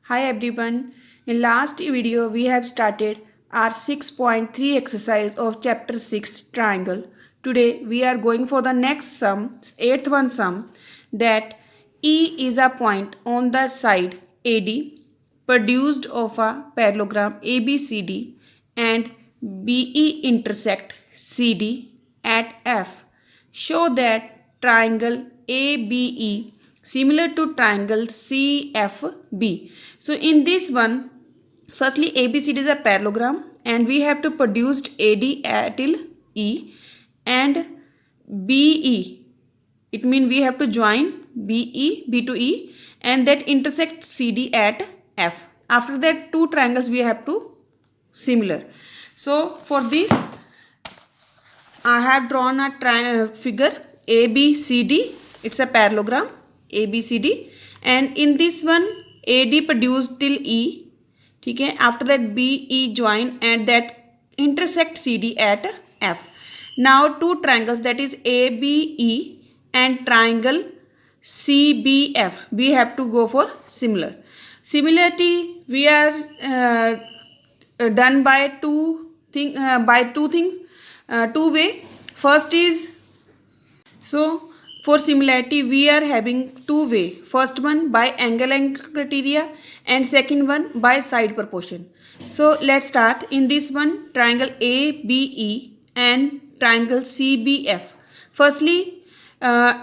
Hi everyone. In last video we have started our 6.3 exercise of chapter 6 triangle. Today we are going for the next sum, eighth one sum, that E is a point on the side AD produced of a parallelogram ABCD and BE intersect CD at F. Show that triangle ABE similar to triangle CFB. So in this one, firstly ABCD is a parallelogram and we have to produce AD till E and BE. It means we have to join B to E and that intersect CD at F. After that two triangles we have to similar. So for this I have drawn a figure ABCD. It's a parallelogram ABCD and in this one AD produced till E. ठीक है, after that BE join and that intersect CD at F. Now two triangles, that is ABE and triangle CBF, we have to go for similar. Similarity we are done by two things, two way. First is, so for similarity we are having two way. First one by angle criteria and second one by side proportion. So let's start. In this one, triangle ABE and triangle CBF. Firstly,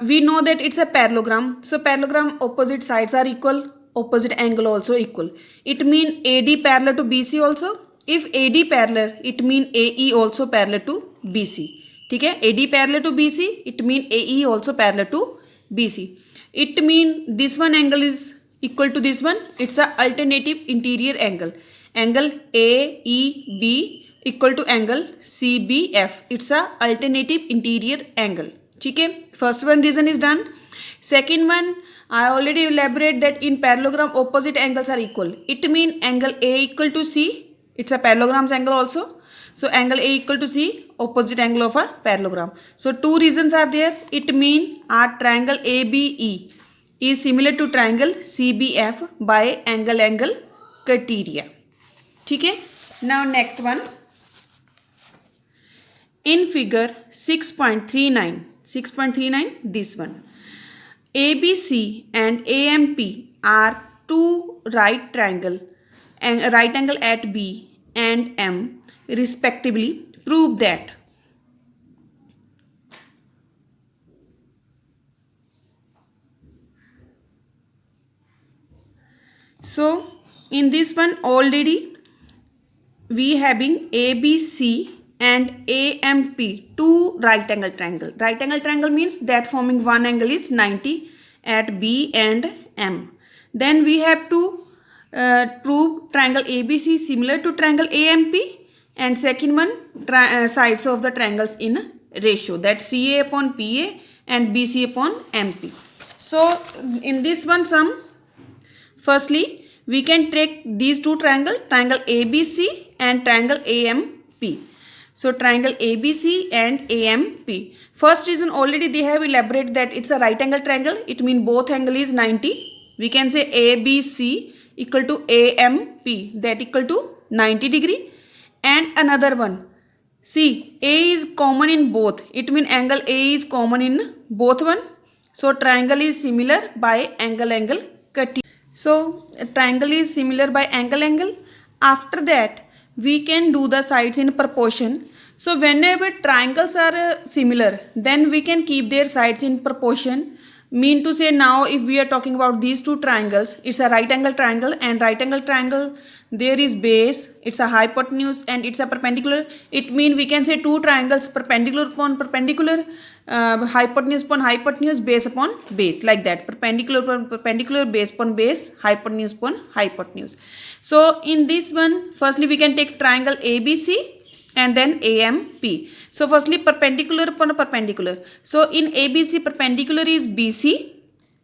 we know that it's a parallelogram. So parallelogram opposite sides are equal, opposite angle also equal. It means AD parallel to BC also. If AD parallel, it means AE also parallel to BC. ठीक है, AD parallel to BC, it mean AE also parallel to BC. It mean this one angle is equal to this one. It's a alternative interior angle. Angle AEB equal to angle CBF. It's a alternative interior angle. ठीक है, first one reason is done. Second one, I already elaborate that in parallelogram opposite angles are equal. It mean angle A equal to C. It's a parallelogram angle also. So angle A equal to C, opposite angle of a parallelogram. So two reasons are there. It mean our triangle ABE is similar to triangle CBF by angle criteria. ठीक है. Now next one. In figure 6.39, this one. ABC and AMP are two right angle at B and M respectively. Prove that. So in this one already we having ABC and AMP, two right angle triangle. Right angle triangle means that forming one angle is 90 at B and M. Then we have to prove triangle ABC similar to triangle AMP and second one sides of the triangles in ratio, that CA upon PA and BC upon MP. So in this one sum, firstly we can take these two triangle ABC and triangle AMP. So triangle ABC and AMP. First reason already they have elaborated that it's a right angle triangle. It means both angle is 90. We can say ABC equal to AMP, that equal to 90 degree. And another one, see, A is common in both. It means angle A is common in both one. So triangle is similar by angle criteria. So triangle is similar by angle. After that we can do the sides in proportion. So whenever triangles are similar, then we can keep their sides in proportion. Mean to say, now if we are talking about these two triangles, it's a right angle triangle and right angle triangle, there is base, it's a hypotenuse and it's a perpendicular. It means we can say two triangles perpendicular upon perpendicular, hypotenuse upon hypotenuse, base upon base, like that. Perpendicular upon perpendicular, base upon base, hypotenuse upon hypotenuse. So in this one, firstly we can take triangle ABC and then AMP. So firstly perpendicular upon perpendicular. So in ABC perpendicular is BC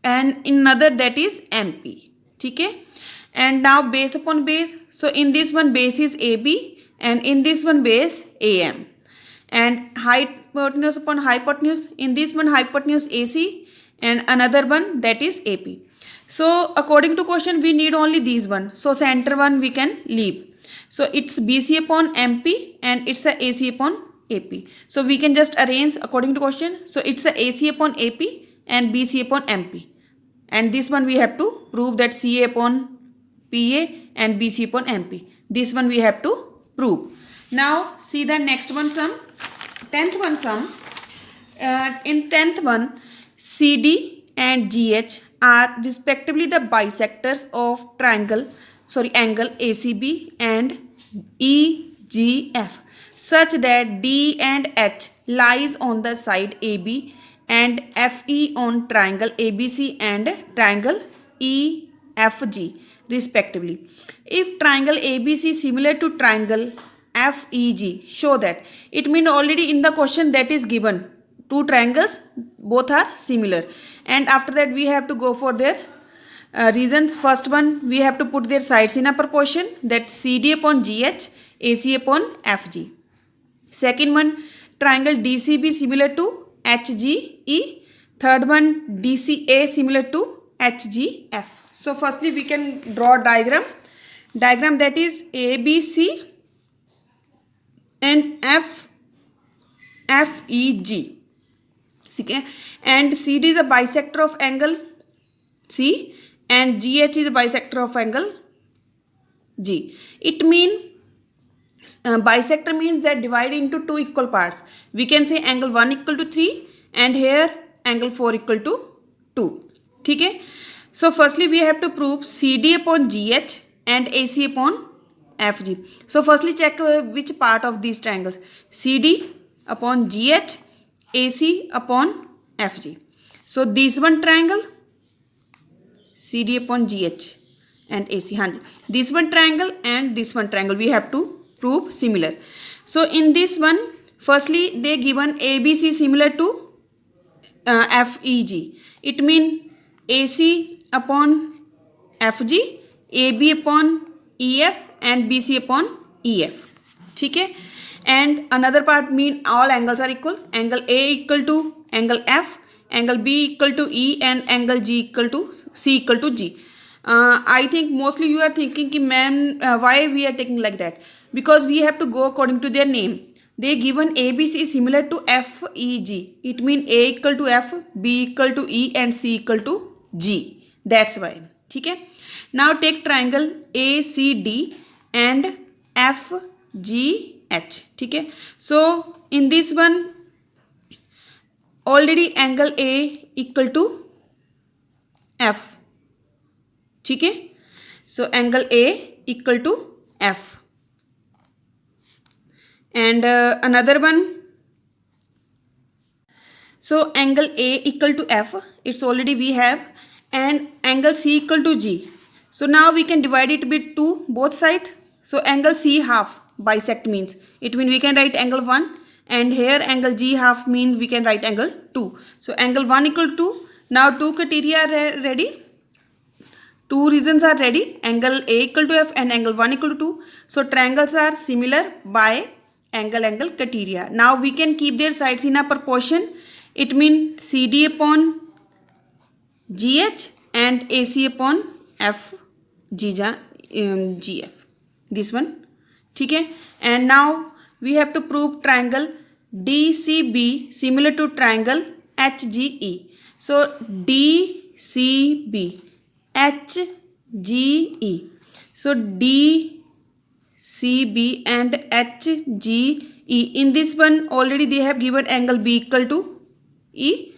and in another that is MP. ठीक है. And now base upon base. So in this one base is AB and in this one base AM. And hypotenuse upon hypotenuse. In this one hypotenuse AC and another one that is AP. So according to question we need only these one, so center one we can leave. So it's BC upon MP and it's a AC upon AP. So we can just arrange according to question. So it's a AC upon AP and BC upon MP, and this one we have to prove that CA upon PA and BC upon MP. This one we have to prove. Now see the next one sum, 10th one sum. In 10th one, CD and GH are respectively the bisectors of angle ACB and EGF, such that D and H lies on the side AB and FE on triangle ABC and triangle EFG respectively. If triangle ABC is similar to triangle FEG, show that. It means already in the question that is given, two triangles both are similar, and after that we have to go for their reasons. First one, we have to put their sides in a proportion, that CD upon GH, AC upon FG. Second one, triangle DCB similar to HGE. Third one, DCA similar to HGF. So firstly we can draw a diagram that is ABC and FEG. Okay, and CD is a bisector of angle C and GH is a bisector of angle G. It means bisector means that divide into two equal parts. We can say angle 1 equal to 3 and here angle 4 equal to 2. Okay, so firstly we have to prove CD upon GH and AC upon FG. So firstly check which part of these triangles, CD upon GH, AC upon FG. So this one triangle CD upon GH and AC, हाँ, this one triangle and this one triangle we have to prove similar. So in this one, firstly they given ABC similar to FEG. It means AC upon FG, AB upon EF and BC upon EF. ठीक है, and another part mean all angles are equal. Angle A equal to angle F, angle B equal to E and angle G equal to C equal to G. I think mostly you are thinking कि ma'am why we are taking like that, because we have to go according to their name. They given ABC similar to FEG. It mean A equal to F, B equal to E and C equal to G. That's why. ठीक है. Now take triangle ACD and FGH. ठीक है. So in this one already angle A equal to F. ठीक है. So angle A equal to F. And another one, so angle A equal to F, it's already we have, and angle C equal to G. So now we can divide it with 2 both sides. So angle C half bisect means, it means we can write angle 1 and here angle G half means we can write angle 2. So angle 1 equal to 2. Now 2 criteria are ready. 2 reasons are ready. Angle A equal to F and angle 1 equal to 2. So triangles are similar by angle criteria. Now we can keep their sides in a proportion. It means CD upon GH and AC upon GF. This one. ठीक है. And now we have to prove triangle DCB similar to triangle HGE. So DCB HGE. So DCB and HGE. In this one already they have given angle B equal to E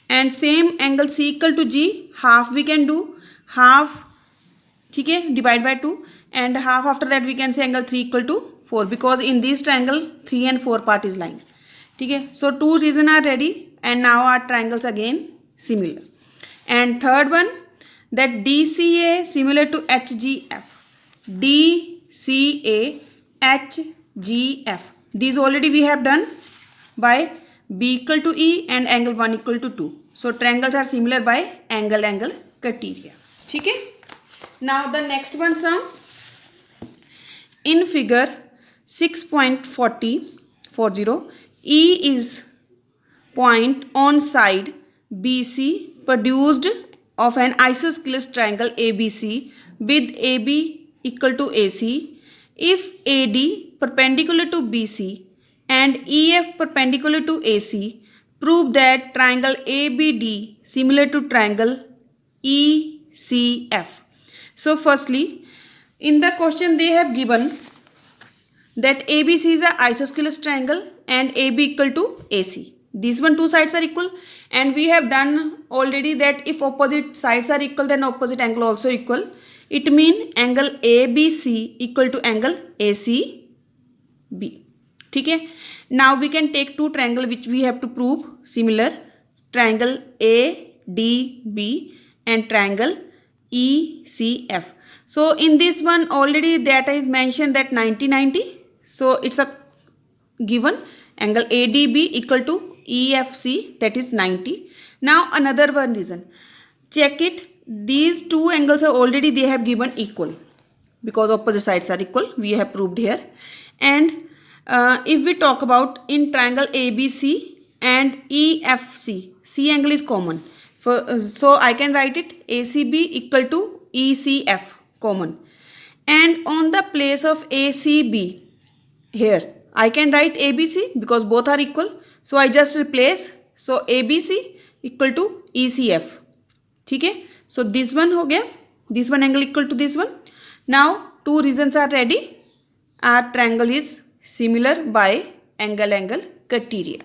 and same angle C equal to G. Half we can do, half ठीक है, divide by 2 and half after that we can say angle 3 equal to 4 because in this triangle 3 and 4 part is lying. ठीक है. So 2 reasons are ready and now our triangles again similar. And third one, that DCA similar to HGF. DCA HGF. These already we have done by B equal to E and angle 1 equal to 2. So triangles are similar by angle criteria. ठीक है. Now the next one sum. In figure 6.40, E is point on side BC produced of an isosceles triangle ABC with AB equal to AC if AD perpendicular to BC and EF perpendicular to AC, prove that triangle ABD similar to triangle ECF. So firstly, in the question they have given that ABC is a isosceles triangle and AB equal to AC. These two sides are equal, and we have done already that if opposite sides are equal then opposite angle also equal. It means angle ABC equal to angle ACB. ठीक है. Now we can take two triangle which we have to prove similar, triangle ADB and triangle ECF. So in this one already that I mentioned that 90-90. So it's a given angle ADB equal to EFC, that is 90. Now another one reason, check it, these two angles are already they have given equal because opposite sides are equal, we have proved here. And if we talk about in triangle ABC and EFC, C angle is common, so I can write it ACB equal to ECF common, and on the place of ACB here I can write ABC because both are equal, so I just replace, so ABC equal to ECF. ठीक है. So this one हो गया, this one angle equal to this one. Now two reasons are ready. Our triangle is similar by angle criteria.